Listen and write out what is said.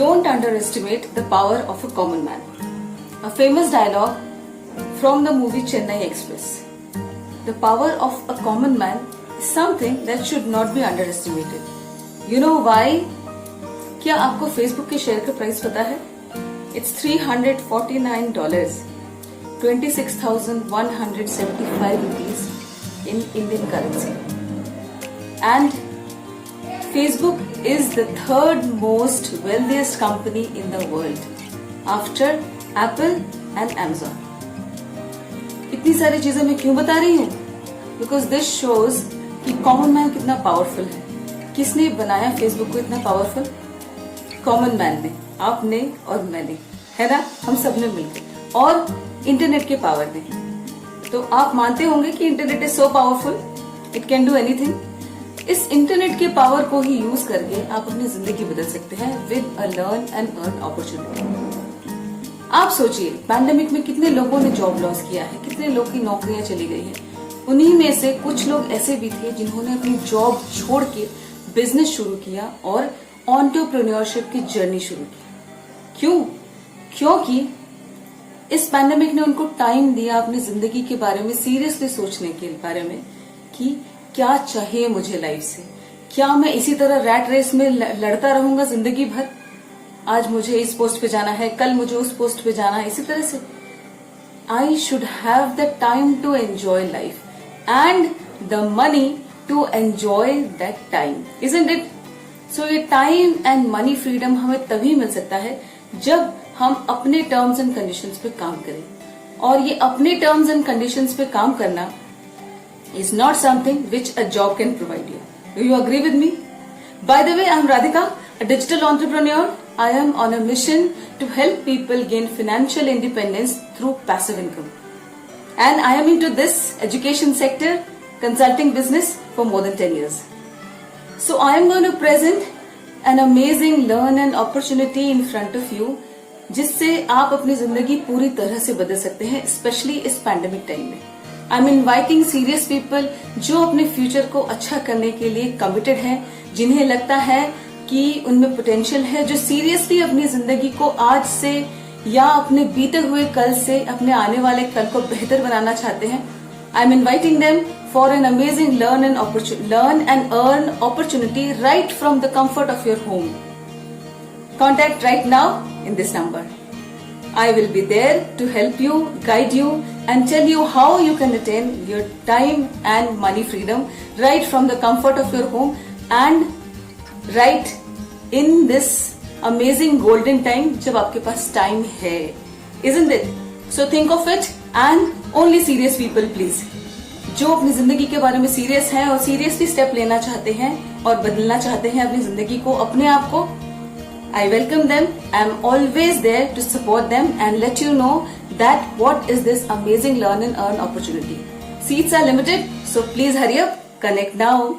Don't underestimate the power of a common man. A famous dialogue from the movie Chennai Express. The power of a common man is something that should not be underestimated. You know why? क्या आपको Facebook के share का price पता है? It's $349, 26,175 rupees in Indian currency. And Facebook is the third most wealthiest company in the world after Apple and Amazon. इतनी सारी चीजें मैं क्यों बता रही हूँ? Because this shows कि कॉमन मैन कितना पावरफुल है. किसने बनाया फेसबुक को इतना पावरफुल? कॉमन मैन ने, आपने और मैंने, है ना? हम सब ने मिलकर, और इंटरनेट के पावर ने. तो आप मानते होंगे कि internet is so powerful, it can do anything. इस इंटरनेट के पावर को ही यूज करके आप अपनी जिंदगी बदल सकते हैं with a learn and earn opportunity. आप सोचिए, पैंडेमिक में कितने लोगों ने जॉब लॉस किया है, कितने लोग की नौकरियां चली गई हैं. उन्हीं में से कुछ लोग ऐसे भी थे जिन्होंने अपनी जॉब छोड़ के बिजनेस शुरू किया और एंटरप्रेन्योरशिप की जर्नी शुरू की. क्यों? क्योंकि इस पैंडेमिक ने उनको टाइम दिया अपनी जिंदगी के बारे में सीरियसली सोचने के बारे में कि क्या चाहिए मुझे लाइफ से. क्या मैं इसी तरह रैट रेस में लड़ता रहूंगा जिंदगी भर? आज मुझे इस पोस्ट पे जाना है, कल मुझे उस पोस्ट पे जाना है, इसी तरह से. I should have the time to enjoy life and the money to enjoy that time, isn't it? So ये टाइम एंड मनी फ्रीडम हमें तभी मिल सकता है जब हम अपने टर्म्स एंड कंडीशंस पे काम करें. और ये अपने टर्म्स एंड कंडीशंस पे काम करना is not something which a job can provide you. Do you agree with me? By the way, I am Radhika, a digital entrepreneur. I am on a mission to help people gain financial independence through passive income. And I am into this education sector, consulting business for more than 10 years. So I am going to present an amazing learn and opportunity in front of you, जिससे आप अपनी जिंदगी पूरी तरह से बदल सकते हैं, स्पेशली इस पैंडेमिक टाइम में. I am inviting serious people जो अपने फ्यूचर को अच्छा करने के लिए कमिटेड हैं, जिन्हें लगता है कि उनमें पोटेंशियल है, जो सीरियसली अपनी जिंदगी को आज से या अपने बीते हुए कल से अपने आने वाले कल को बेहतर बनाना चाहते हैं. I am inviting them for an amazing learn and earn opportunity right from the comfort of your home. Contact right now in this number. I will be there to help you, guide you, and tell you how you can attain your time and money freedom right from the comfort of your home and right in this amazing golden time जब आपके पास time है, isn't it? So think of it, and only serious people please. जो अपनी जिंदगी के बारे में serious हैं और सीरियसली स्टेप लेना चाहते हैं और बदलना चाहते हैं अपनी जिंदगी को, अपने आप को, I welcome them. I am always there to support them and let you know that what is this amazing learn and earn opportunity. Seats are limited, so please hurry up. Connect now.